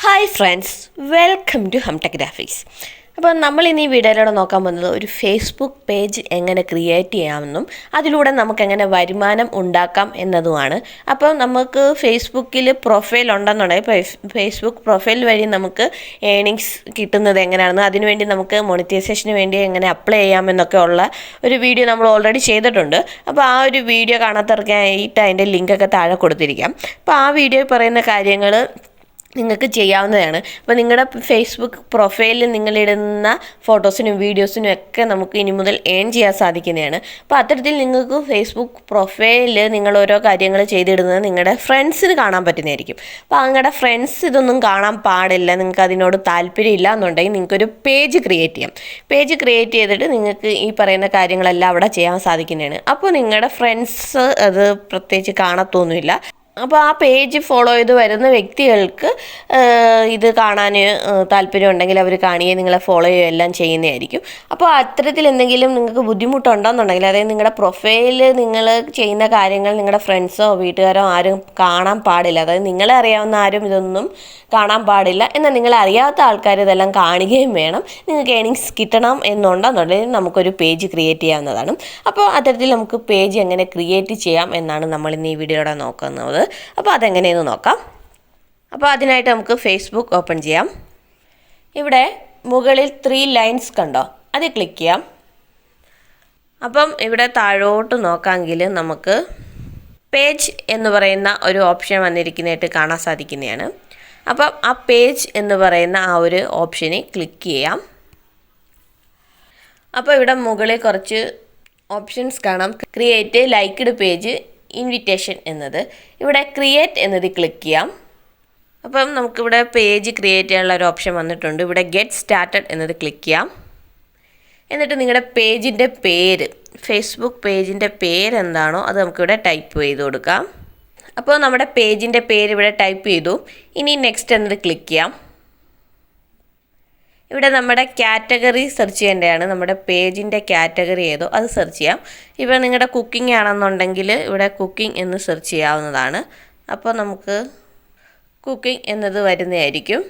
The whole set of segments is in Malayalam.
Hi friends, welcome to Humtech graphics. അപ്പോൾ നമ്മൾ ഇന്ന് ഈ വീഡിയോയിലൂടെ നോക്കാൻ പോകുന്നത് ഒരു ഫേസ്ബുക്ക് പേജ് എങ്ങനെ ക്രിയേറ്റ് ചെയ്യാമെന്നും അതിലൂടെ നമുക്ക് എങ്ങനെ വരുമാനം ഉണ്ടാക്കാം എന്നതുമാണ്. അപ്പോൾ നമുക്ക് ഫേസ്ബുക്കിൽ പ്രൊഫൈൽ ഉണ്ടെന്നുണ്ടെങ്കിൽ ഫേസ്ബുക്ക് പ്രൊഫൈൽ വഴി നമുക്ക് ഏണിങ്സ് കിട്ടുന്നത് എങ്ങനെയാണെന്ന്, അതിനുവേണ്ടി നമുക്ക് മോണിറ്റൈസേഷന് വേണ്ടി എങ്ങനെ അപ്ലൈ ചെയ്യാമെന്നൊക്കെ ഉള്ള ഒരു വീഡിയോ നമ്മൾ ഓൾറെഡി ചെയ്തിട്ടുണ്ട്. അപ്പോൾ ആ ഒരു വീഡിയോ കാണാത്തവർക്കായിട്ട് അതിൻ്റെ ലിങ്കൊക്കെ താഴെ കൊടുത്തിരിക്കാം. അപ്പോൾ ആ വീഡിയോയിൽ പറയുന്ന കാര്യങ്ങൾ നിങ്ങൾക്ക് ചെയ്യാവുന്നതാണ്. അപ്പോൾ നിങ്ങളുടെ ഫേസ്ബുക്ക് പ്രൊഫൈലിൽ നിങ്ങളിടുന്ന ഫോട്ടോസിനും വീഡിയോസിനും ഒക്കെ നമുക്ക് ഇനി മുതൽ ഏൺ ചെയ്യാൻ സാധിക്കുന്നതാണ്. അപ്പോൾ അത്തരത്തിൽ നിങ്ങൾക്ക് ഫേസ്ബുക്ക് പ്രൊഫൈലിൽ നിങ്ങൾ ഓരോ കാര്യങ്ങൾ ചെയ്തിടുന്നത് നിങ്ങളുടെ ഫ്രണ്ട്സിന് കാണാൻ പറ്റുന്നതായിരിക്കും. അപ്പോൾ നിങ്ങളുടെ ഫ്രണ്ട്സ് ഇതൊന്നും കാണാൻ പാടില്ല, നിങ്ങൾക്ക് അതിനോട് താല്പര്യമില്ല എന്നുണ്ടെങ്കിൽ നിങ്ങൾക്കൊരു പേജ് ക്രിയേറ്റ് ചെയ്യാം. പേജ് ക്രിയേറ്റ് ചെയ്തിട്ട് നിങ്ങൾക്ക് ഈ പറയുന്ന കാര്യങ്ങളെല്ലാം അവിടെ ചെയ്യാൻ സാധിക്കുന്നതാണ്. അപ്പോൾ നിങ്ങളുടെ ഫ്രണ്ട്സ് അത് പ്രത്യേകിച്ച് കാണത്തൊന്നുമില്ല. അപ്പോൾ ആ പേജ് ഫോളോ ചെയ്ത് വരുന്ന വ്യക്തികൾക്ക് ഇത് കാണാൻ താല്പര്യമുണ്ടെങ്കിൽ അവർ കാണുകയും നിങ്ങളെ ഫോളോ ചെയ്യുകയും എല്ലാം ചെയ്യുന്നതായിരിക്കും. അപ്പോൾ അത്തരത്തിൽ എന്തെങ്കിലും നിങ്ങൾക്ക് ബുദ്ധിമുട്ടുണ്ടെന്നുണ്ടെങ്കിൽ, അതായത് നിങ്ങളുടെ പ്രൊഫൈലിൽ നിങ്ങൾ ചെയ്യുന്ന കാര്യങ്ങൾ നിങ്ങളുടെ ഫ്രണ്ട്സോ വീട്ടുകാരോ ആരും കാണാൻ പാടില്ല, അതായത് നിങ്ങളെ അറിയാവുന്ന ആരും ഇതൊന്നും കാണാൻ പാടില്ല, എന്നാൽ നിങ്ങളെ അറിയാത്ത ആൾക്കാർ ഇതെല്ലാം കാണുകയും വേണം, നിങ്ങൾക്ക് ഏണിങ്സ് കിട്ടണം എന്നുണ്ടെന്നുണ്ടെങ്കിൽ നമുക്കൊരു പേജ് ക്രിയേറ്റ് ചെയ്യാവുന്നതാണ്. അപ്പോൾ അത്തരത്തിൽ നമുക്ക് പേജ് എങ്ങനെ ക്രിയേറ്റ് ചെയ്യാം എന്നാണ് നമ്മൾ ഇന്ന് ഈ വീഡിയോയിലൂടെ നോക്കുന്നത്. അപ്പോൾ അതെങ്ങനെയെന്ന് നോക്കാം. അപ്പോൾ അതിനായിട്ട് നമുക്ക് ഫേസ്ബുക്ക് ഓപ്പൺ ചെയ്യാം. ഇവിടെ മുകളിൽ 3 ലൈൻസ് കണ്ടോ, അത് ക്ലിക്ക് ചെയ്യാം. അപ്പം ഇവിടെ താഴോട്ട് നോക്കാമെങ്കിൽ നമുക്ക് പേജ് എന്ന് പറയുന്ന ഒരു ഓപ്ഷൻ വന്നിരിക്കുന്നതായിട്ട് കാണാൻ സാധിക്കുന്നതാണ്. അപ്പം ആ പേജ് എന്ന് പറയുന്ന ആ ഒരു ഓപ്ഷന് ക്ലിക്ക് ചെയ്യാം. അപ്പോൾ ഇവിടെ മുകളിൽ കുറച്ച് ഓപ്ഷൻസ് കാണാം. ക്രിയേറ്റ് ലൈക്ക്ഡ് പേജ്, ഇൻവിറ്റേഷൻ എന്നത്. ഇവിടെ ക്രിയേറ്റ് എന്നത് ക്ലിക്ക് ചെയ്യാം. അപ്പം നമുക്കിവിടെ പേജ് ക്രിയേറ്റ് ചെയ്യാനുള്ള ഒരു ഓപ്ഷൻ വന്നിട്ടുണ്ട്. ഇവിടെ ഗെറ്റ് സ്റ്റാർട്ടഡ് എന്നത് ക്ലിക്ക് ചെയ്യാം. എന്നിട്ട് നിങ്ങളുടെ പേജിൻ്റെ പേര്, ഫേസ്ബുക്ക് പേജിൻ്റെ പേരെന്താണോ അത് നമുക്കിവിടെ ടൈപ്പ് ചെയ്ത് കൊടുക്കാം. അപ്പോൾ നമ്മുടെ പേജിൻ്റെ പേര് ഇവിടെ ടൈപ്പ് ചെയ്തു. ഇനി നെക്സ്റ്റ് എന്നത് ക്ലിക്ക് ചെയ്യാം. ഇവിടെ നമ്മുടെ കാറ്റഗറി സെർച്ച് ചെയ്യേണ്ടതാണ്. നമ്മുടെ പേജിൻ്റെ കാറ്റഗറി ഏതോ അത് സെർച്ച് ചെയ്യാം. ഇപ്പോൾ നിങ്ങളുടെ കുക്കിംഗ് ആണെന്നുണ്ടെങ്കിൽ ഇവിടെ കുക്കിംഗ് എന്ന് സെർച്ച് ചെയ്യാവുന്നതാണ്. അപ്പോൾ നമുക്ക് കുക്കിംഗ് എന്നത് വരുന്നതായിരിക്കും.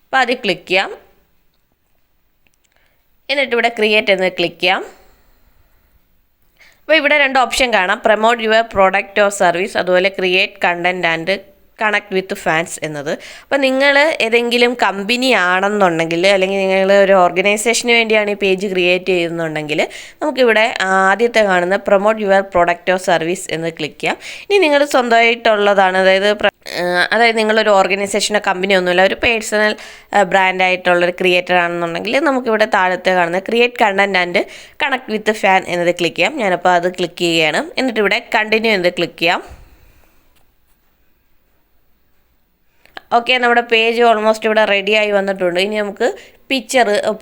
അപ്പോൾ അത് ക്ലിക്ക് ചെയ്യാം. എന്നിട്ട് ഇവിടെ ക്രിയേറ്റ് എന്ന് ക്ലിക്ക് ചെയ്യാം. അപ്പോൾ ഇവിടെ 2 ഓപ്ഷൻ കാണാം, promote your product or service, അതുപോലെ create content and connect with fans എന്നത്. അപ്പോൾ നിങ്ങൾ ഏതെങ്കിലും കമ്പനി ആണെന്നുണ്ടെങ്കിൽ, അല്ലെങ്കിൽ നിങ്ങൾ ഒരു ഓർഗനൈസേഷന് വേണ്ടിയാണ് ഈ പേജ് ക്രിയേറ്റ് ചെയ്യുന്നുണ്ടെങ്കിൽ നമുക്കിവിടെ ആദ്യത്തെ കാണുന്ന promote your product or service എന്ന് ക്ലിക്ക് ചെയ്യാം. ഇനി നിങ്ങൾ സ്വന്തമായിട്ടുള്ളതാണ്, അതായത് നിങ്ങളൊരു ഓർഗനൈസേഷനോ കമ്പനി ഒന്നുമില്ല, ഒരു പേഴ്സണൽ ബ്രാൻഡായിട്ടുള്ളൊരു ക്രിയേറ്റർ ആണെന്നുണ്ടെങ്കിൽ നമുക്കിവിടെ താഴത്തെ കാണുന്ന create content and connect with fan എന്നത് ക്ലിക്ക് ചെയ്യാം. ഞാനപ്പോൾ അത് ക്ലിക്ക് ചെയ്യുകയാണ്. എന്നിട്ട് ഇവിടെ കണ്ടിന്യൂ എന്നത് ക്ലിക്ക് ചെയ്യാം. ഓക്കെ, നമ്മുടെ പേജ് ഓൾമോസ്റ്റ് ഇവിടെ റെഡിയായി വന്നിട്ടുണ്ട്. ഇനി നമുക്ക്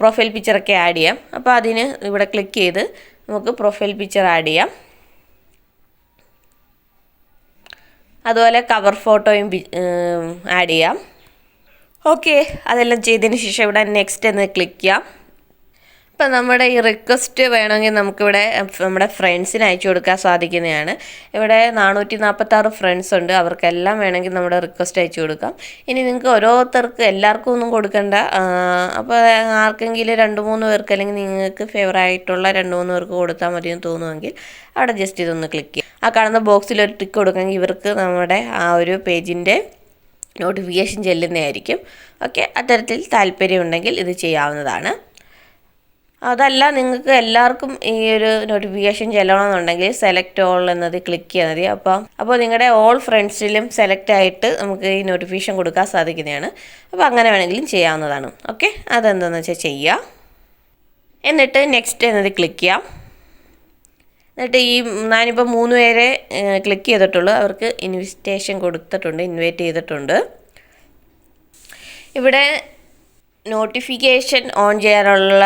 പ്രൊഫൈൽ പിക്ചറൊക്കെ ആഡ് ചെയ്യാം. അപ്പോൾ അതിന് ഇവിടെ ക്ലിക്ക് ചെയ്ത് നമുക്ക് പ്രൊഫൈൽ പിക്ചർ ആഡ് ചെയ്യാം. അതുപോലെ കവർ ഫോട്ടോയും ആഡ് ചെയ്യാം. ഓക്കെ, അതെല്ലാം ചെയ്തതിന് ശേഷം ഇവിടെ നെക്സ്റ്റ് എന്ന് ക്ലിക്ക് ചെയ്യാം. ഇപ്പം നമ്മുടെ ഈ റിക്വസ്റ്റ് വേണമെങ്കിൽ നമുക്കിവിടെ നമ്മുടെ ഫ്രണ്ട്സിന് അയച്ചു കൊടുക്കാൻ സാധിക്കുന്നതാണ്. ഇവിടെ 446 ഫ്രണ്ട്സ് ഉണ്ട്, അവർക്കെല്ലാം വേണമെങ്കിൽ നമ്മുടെ റിക്വസ്റ്റ് അയച്ചു കൊടുക്കാം. ഇനി നിങ്ങൾക്ക് ഓരോരുത്തർക്ക് എല്ലാവർക്കും ഒന്നും കൊടുക്കണ്ട. അപ്പോൾ ആർക്കെങ്കിലും 2-3 പേർക്ക്, അല്ലെങ്കിൽ നിങ്ങൾക്ക് ഫേവറായിട്ടുള്ള 2-3 പേർക്ക് കൊടുത്താൽ മതിയെന്ന് തോന്നുമെങ്കിൽ അവിടെ ജസ്റ്റ് ഇതൊന്ന് ക്ലിക്ക് ചെയ്യാം. ആ കാണുന്ന ബോക്സിൽ ഒരു ടിക്ക് കൊടുക്കുമെങ്കിൽ ഇവർക്ക് നമ്മുടെ ആ ഒരു പേജിൻ്റെ നോട്ടിഫിക്കേഷൻ ചെല്ലുന്നതായിരിക്കും. ഓക്കെ, അത്തരത്തിൽ താല്പര്യമുണ്ടെങ്കിൽ ഇത് ചെയ്യാവുന്നതാണ്. അതല്ല, നിങ്ങൾക്ക് എല്ലാവർക്കും ഈ ഒരു നോട്ടിഫിക്കേഷൻ ചെല്ലണമെന്നുണ്ടെങ്കിൽ സെലക്ട് ഓൾ എന്നത് ക്ലിക്ക് ചെയ്താൽ മതി. അപ്പോൾ നിങ്ങളുടെ ഓൾ ഫ്രണ്ട്സിലും സെലക്ട് ആയിട്ട് നമുക്ക് ഈ നോട്ടിഫിക്കേഷൻ കൊടുക്കാൻ സാധിക്കുന്നതാണ്. അപ്പോൾ അങ്ങനെ വേണമെങ്കിലും ചെയ്യാവുന്നതാണ്. ഓക്കെ, അതെന്താണെന്ന് വെച്ചാൽ ചെയ്യുക. എന്നിട്ട് നെക്സ്റ്റ് എന്നത് ക്ലിക്ക് ചെയ്യാം. എന്നിട്ട് ഞാനിപ്പോൾ 3 പേരെ ക്ലിക്ക് ചെയ്തിട്ടുള്ളൂ, അവർക്ക് ഇൻവൈറ്റ് ചെയ്തിട്ടുണ്ട്. ഇവിടെ നോട്ടിഫിക്കേഷൻ ഓൺ ചെയ്യാനുള്ള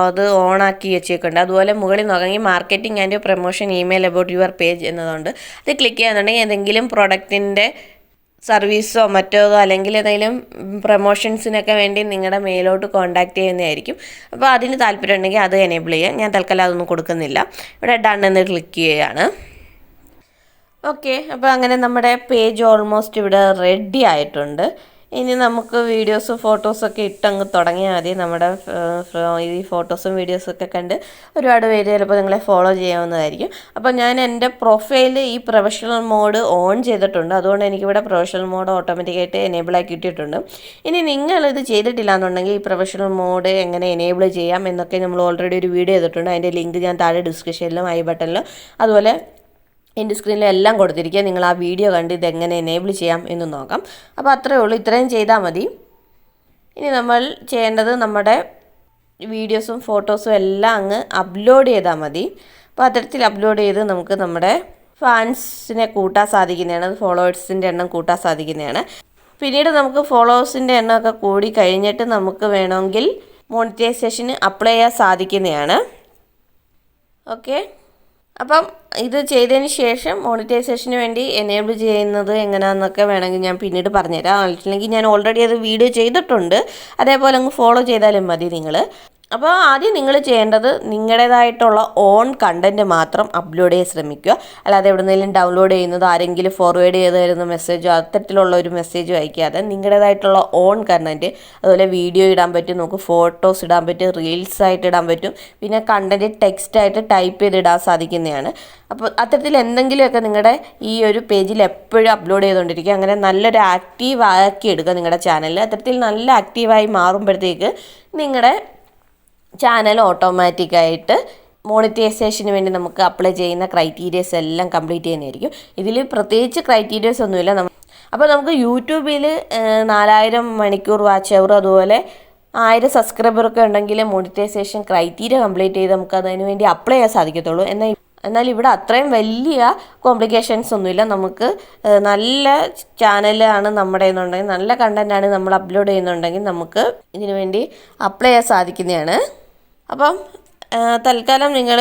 അത് ഓണാക്കി വെച്ചേക്കുന്നുണ്ട്. അതുപോലെ മുകളിൽ നോക്കാമെങ്കിൽ marketing and promotion email about your page എന്നതുകൊണ്ട് അത് ക്ലിക്ക് ചെയ്യാന്നുണ്ടെങ്കിൽ എന്തെങ്കിലും പ്രൊഡക്റ്റിൻ്റെ സർവീസോ മറ്റോ, അല്ലെങ്കിൽ ഏതെങ്കിലും പ്രൊമോഷൻസിനൊക്കെ വേണ്ടി നിങ്ങളുടെ മെയിലോട്ട് കോൺടാക്റ്റ് ചെയ്യുന്നതായിരിക്കും. അപ്പോൾ അതിന് താല്പര്യം ഉണ്ടെങ്കിൽ അത് എനേബിൾ ചെയ്യാം. ഞാൻ തൽക്കാലം അതൊന്നും കൊടുക്കുന്നില്ല. ഇവിടെ ഡൺ എന്ന് ക്ലിക്ക് ചെയ്യുകയാണ്. ഓക്കെ, അപ്പോൾ അങ്ങനെ നമ്മുടെ പേജ് ഓൾമോസ്റ്റ് ഇവിടെ റെഡി ആയിട്ടുണ്ട്. ഇനി നമുക്ക് വീഡിയോസും ഫോട്ടോസൊക്കെ ഇട്ടങ്ങ് തുടങ്ങിയാൽ മതി. നമ്മുടെ ഈ ഫോട്ടോസും വീഡിയോസൊക്കെ കണ്ട് ഒരുപാട് പേര് ചിലപ്പോൾ നിങ്ങളെ ഫോളോ ചെയ്യാവുന്നതായിരിക്കും. അപ്പോൾ ഞാൻ എൻ്റെ പ്രൊഫൈൽ ഈ പ്രൊഫഷണൽ മോഡ് ഓൺ ചെയ്തിട്ടുണ്ട്. അതുകൊണ്ട് എനിക്കിവിടെ പ്രൊഫഷണൽ മോഡ് ഓട്ടോമാറ്റിക്കായിട്ട് എനേബിൾ ആക്കി ഇട്ടിട്ടുണ്ട്. ഇനി നിങ്ങളിത് ചെയ്തിട്ടില്ല എന്നുണ്ടെങ്കിൽ ഈ പ്രൊഫഷണൽ മോഡ് എങ്ങനെ എനേബിൾ ചെയ്യാം എന്നൊക്കെ നമ്മൾ ഓൾറെഡി ഒരു വീഡിയോ ചെയ്തിട്ടുണ്ട്. അതിൻ്റെ ലിങ്ക് ഞാൻ താഴെ ഡിസ്ക്രിപ്ഷനിലും ഐ ബട്ടണിലും അതുപോലെ എൻ്റെ സ്ക്രീനിലും എല്ലാം കൊടുത്തിരിക്കുക. നിങ്ങൾ ആ വീഡിയോ കണ്ട് ഇതെങ്ങനെ എനേബിൾ ചെയ്യാം എന്ന് നോക്കാം. അപ്പോൾ അത്രയേ ഉള്ളൂ, ഇത്രയും ചെയ്താൽ മതി. ഇനി നമ്മൾ ചെയ്യേണ്ടത് നമ്മുടെ വീഡിയോസും ഫോട്ടോസും എല്ലാം അങ്ങ് അപ്ലോഡ് ചെയ്താൽ മതി. അപ്പോൾ അത്തരത്തിൽ അപ്ലോഡ് ചെയ്ത് നമുക്ക് നമ്മുടെ ഫാൻസിനെ കൂട്ടാൻ സാധിക്കുന്നതാണ്, ഫോളോവേഴ്സിൻ്റെ എണ്ണം കൂട്ടാൻ സാധിക്കുന്നതാണ്. പിന്നീട് നമുക്ക് ഫോളോവേഴ്സിൻ്റെ എണ്ണമൊക്കെ കൂടി കഴിഞ്ഞിട്ട് നമുക്ക് വേണമെങ്കിൽ മോണിറ്റൈസേഷന് അപ്ലൈ ചെയ്യാൻ സാധിക്കുന്നതാണ്. ഓക്കെ, അപ്പം ഇത് ചെയ്തതിന് ശേഷം മോണിറ്റൈസേഷന് വേണ്ടി എനേബിൾ ചെയ്യുന്നത് എങ്ങനെയാണെന്നൊക്കെ വേണമെങ്കിൽ ഞാൻ പിന്നീട് പറഞ്ഞുതരാം. അല്ലെങ്കിൽ ഞാൻ ഓൾറെഡി അത് വീഡിയോ ചെയ്തിട്ടുണ്ട്, അതേപോലെ അങ്ങ് ഫോളോ ചെയ്താലും മതി നിങ്ങൾ. അപ്പോൾ ആദ്യം നിങ്ങൾ ചെയ്യേണ്ടത് നിങ്ങളുടേതായിട്ടുള്ള ഓൺ കണ്ടൻറ്റ് മാത്രം അപ്ലോഡ് ചെയ്യാൻ ശ്രമിക്കുക. അല്ലാതെ എവിടെയെങ്കിലും ഡൗൺലോഡ് ചെയ്യുന്നത് ആരെങ്കിലും ഫോർവേഡ് ചെയ്ത് തരുന്ന മെസ്സേജോ അത്തരത്തിലുള്ള ഒരു മെസ്സേജോ അയക്കാതെ നിങ്ങളുടേതായിട്ടുള്ള ഓൺ കണ്ടൻറ്റ്, അതുപോലെ വീഡിയോ ഇടാൻ പറ്റും, നമുക്ക് ഫോട്ടോസ് ഇടാൻ പറ്റും, റീൽസ് ആയിട്ട് ഇടാൻ പറ്റും, പിന്നെ കണ്ടൻറ്റ് ടെക്സ്റ്റായിട്ട് ടൈപ്പ് ചെയ്ത് ഇടാൻ സാധിക്കുന്നതാണ്. അപ്പോൾ അത്തരത്തിൽ എന്തെങ്കിലുമൊക്കെ നിങ്ങളുടെ ഈ ഒരു പേജിൽ എപ്പോഴും അപ്ലോഡ് ചെയ്തുകൊണ്ടിരിക്കുക. അങ്ങനെ നല്ലൊരു ആക്റ്റീവ് ആക്കി എടുക്കുക നിങ്ങളുടെ ചാനലിൽ. അത്തരത്തിൽ നല്ല ആക്റ്റീവായി മാറുമ്പോഴത്തേക്ക് നിങ്ങളുടെ ചാനൽ ഓട്ടോമാറ്റിക്കായിട്ട് മോണിറ്റൈസേഷന് വേണ്ടി നമുക്ക് അപ്ലൈ ചെയ്യുന്ന ക്രൈറ്റീരിയസ് എല്ലാം കംപ്ലീറ്റ് ചെയ്യുന്നതായിരിക്കും. ഇതിൽ പ്രത്യേകിച്ച് ക്രൈറ്റീരിയസ് ഒന്നുമില്ല. അപ്പോൾ നമുക്ക് യൂട്യൂബിൽ 4000 മണിക്കൂർ വാച്ച് അവർ അതുപോലെ 1000 സബ്സ്ക്രൈബറൊക്കെ ഉണ്ടെങ്കിൽ മോണിറ്റൈസേഷൻ ക്രൈറ്റീരിയ കംപ്ലീറ്റ് ചെയ്ത് നമുക്ക് അതിന് വേണ്ടി അപ്ലൈ ചെയ്യാൻ സാധിക്കത്തുള്ളൂ. എന്നാൽ ഇവിടെ അത്രയും വലിയ കോംപ്ലിക്കേഷൻസ് ഒന്നുമില്ല. നമുക്ക് നല്ല ചാനലാണ് നമ്മുടെ എന്നുണ്ടെങ്കിൽ, നല്ല കണ്ടൻറ്റാണ് നമ്മൾ അപ്ലോഡ് ചെയ്യുന്നുണ്ടെങ്കിൽ നമുക്ക് ഇതിനു വേണ്ടി അപ്ലൈ ചെയ്യാൻ സാധിക്കുന്നതാണ്. അപ്പം തൽക്കാലം നിങ്ങൾ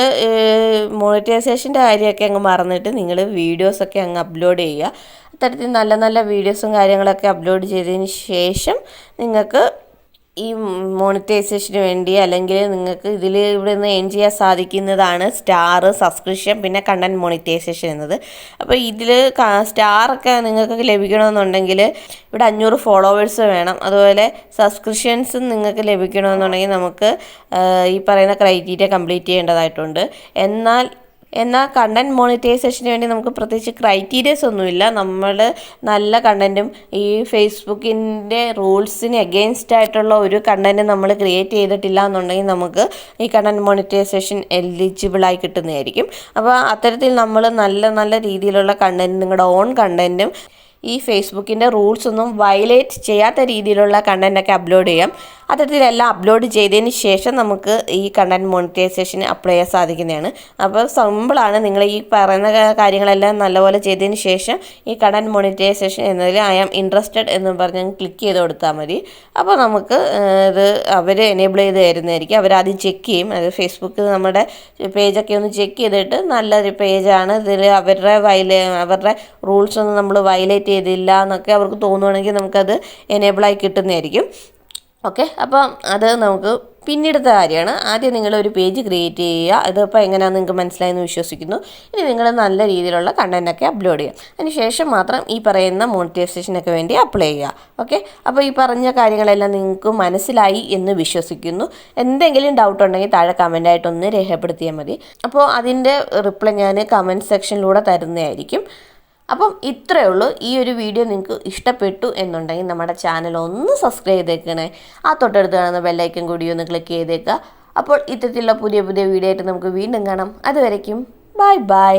മോണിറ്റൈസേഷൻ്റെ കാര്യമൊക്കെ അങ്ങ് മറന്നിട്ട് നിങ്ങൾ വീഡിയോസൊക്കെ അങ്ങ് അപ്ലോഡ് ചെയ്യുക. അത്തരത്തിൽ നല്ല നല്ല വീഡിയോസും കാര്യങ്ങളൊക്കെ അപ്ലോഡ് ചെയ്തതിന് ശേഷം നിങ്ങൾക്ക് ഈ മോണിറ്റൈസേഷന് വേണ്ടി അല്ലെങ്കിൽ നിങ്ങൾക്ക് ഇവിടെ നിന്ന് ഏൺ ചെയ്യാൻ സാധിക്കുന്നതാണ് സ്റ്റാർ, സബ്സ്ക്രിപ്ഷൻ, പിന്നെ കണ്ടൻറ് മോണിറ്റൈസേഷൻ എന്നത്. അപ്പോൾ ഇതിൽ സ്റ്റാറൊക്കെ നിങ്ങൾക്ക് ലഭിക്കണമെന്നുണ്ടെങ്കിൽ ഇവിടെ 500 ഫോളോവേഴ്സ് വേണം. അതുപോലെ സബ്സ്ക്രിപ്ഷൻസും നിങ്ങൾക്ക് ലഭിക്കണമെന്നുണ്ടെങ്കിൽ നമുക്ക് ഈ പറയുന്ന ക്രൈറ്റീരിയ കംപ്ലീറ്റ് ചെയ്യേണ്ടതായിട്ടുണ്ട്. എന്നാൽ കണ്ടൻറ് മോണിറ്റൈസേഷന് വേണ്ടി നമുക്ക് പ്രത്യേകിച്ച് ക്രൈറ്റീരിയസ് ഒന്നുമില്ല. നമ്മൾ നല്ല കണ്ടൻറ്റും ഈ ഫേസ്ബുക്കിൻ്റെ റൂൾസിന് എഗെയിൻസ്റ്റ് ആയിട്ടുള്ള ഒരു കണ്ടൻറ്റ് നമ്മൾ ക്രിയേറ്റ് ചെയ്തിട്ടില്ല എന്നുണ്ടെങ്കിൽ നമുക്ക് ഈ കണ്ടൻറ് മോണിറ്റൈസേഷൻ എലിജിബിളായി കിട്ടുന്നതായിരിക്കും. അപ്പോൾ അത്തരത്തിൽ നമ്മൾ നല്ല നല്ല രീതിയിലുള്ള കണ്ടൻറ്റ്, നിങ്ങളുടെ ഓൺ കണ്ടൻറ്റും ഈ ഫേസ്ബുക്കിൻ്റെ റൂൾസ് ഒന്നും വയലേറ്റ് ചെയ്യാത്ത രീതിയിലുള്ള കണ്ടൻറ്റൊക്കെ അപ്ലോഡ് ചെയ്യാം. അത്തരത്തിലെല്ലാം അപ്ലോഡ് ചെയ്തതിന് ശേഷം നമുക്ക് ഈ കണ്ടൻറ് മോണിറ്റൈസേഷന് അപ്ലൈ ചെയ്യാൻ സാധിക്കുന്നതാണ്. അപ്പോൾ സിമ്പിളാണ്. നിങ്ങൾ ഈ പറയുന്ന കാര്യങ്ങളെല്ലാം നല്ലപോലെ ചെയ്തതിന് ശേഷം ഈ കണ്ടൻറ് മോണിറ്റൈസേഷൻ എന്നതിൽ ഐ ആം ഇൻട്രസ്റ്റഡ് എന്ന് പറഞ്ഞ് ക്ലിക്ക് ചെയ്ത് കൊടുത്താൽ മതി. അപ്പോൾ നമുക്ക് ഇത് അവർ എനേബിൾ ചെയ്ത് തരുന്നതായിരിക്കും. അവരാദ്യം ചെക്ക് ചെയ്യും. അത് ഫേസ്ബുക്ക് നമ്മുടെ പേജൊക്കെ ഒന്ന് ചെക്ക് ചെയ്തിട്ട് നല്ലൊരു പേജാണ്, ഇതിൽ അവരുടെ റൂൾസ് ഒന്നും നമ്മൾ വയലേറ്റ് ചെയ്തില്ല എന്നൊക്കെ അവർക്ക് തോന്നുവാണെങ്കിൽ നമുക്കത് എനേബിളായി കിട്ടുന്നതായിരിക്കും. ഓക്കെ, അപ്പം അത് നമുക്ക് പിന്നീടത്തെ കാര്യമാണ്. ആദ്യം നിങ്ങളൊരു പേജ് ക്രിയേറ്റ് ചെയ്യുക. ഇതിപ്പോൾ എങ്ങനെയാണെന്ന് നിങ്ങൾക്ക് മനസ്സിലായെന്ന് വിശ്വസിക്കുന്നു. ഇനി നിങ്ങൾ നല്ല രീതിയിലുള്ള കണ്ടൻറ്റൊക്കെ അപ്ലോഡ് ചെയ്യുക. അതിന് ശേഷം മാത്രം ഈ പറയുന്ന മോണിറ്റൈസേഷനൊക്കെ വേണ്ടി അപ്ലൈ ചെയ്യുക. ഓക്കെ, അപ്പോൾ ഈ പറഞ്ഞ കാര്യങ്ങളെല്ലാം നിങ്ങൾക്ക് മനസ്സിലായി എന്ന് വിശ്വസിക്കുന്നു. എന്തെങ്കിലും ഡൗട്ട് ഉണ്ടെങ്കിൽ താഴെ കമൻറ്റായിട്ടൊന്ന് രേഖപ്പെടുത്തിയാൽ മതി. അപ്പോൾ അതിൻ്റെ റിപ്ലൈ ഞാൻ കമൻറ്റ് സെക്ഷനിലൂടെ തരുന്നതായിരിക്കും. അപ്പം ഇത്രയേ ഉള്ളൂ. ഈ ഒരു വീഡിയോ നിങ്ങൾക്ക് ഇഷ്ടപ്പെട്ടു എന്നുണ്ടെങ്കിൽ നമ്മുടെ ചാനൽ ഒന്ന് സബ്സ്ക്രൈബ് ചെയ്തേക്കണേ. ആ തൊട്ടടുത്ത് കാണുന്ന ബെല്ലൈക്കൻ കൂടി ഒന്ന് ക്ലിക്ക് ചെയ്തേക്കുക. അപ്പോൾ ഇത്തരത്തിലുള്ള പുതിയ പുതിയ വീഡിയോ ആയിട്ട് നമുക്ക് വീണ്ടും കാണാം. അതുവരയ്ക്കും ബൈ ബൈ.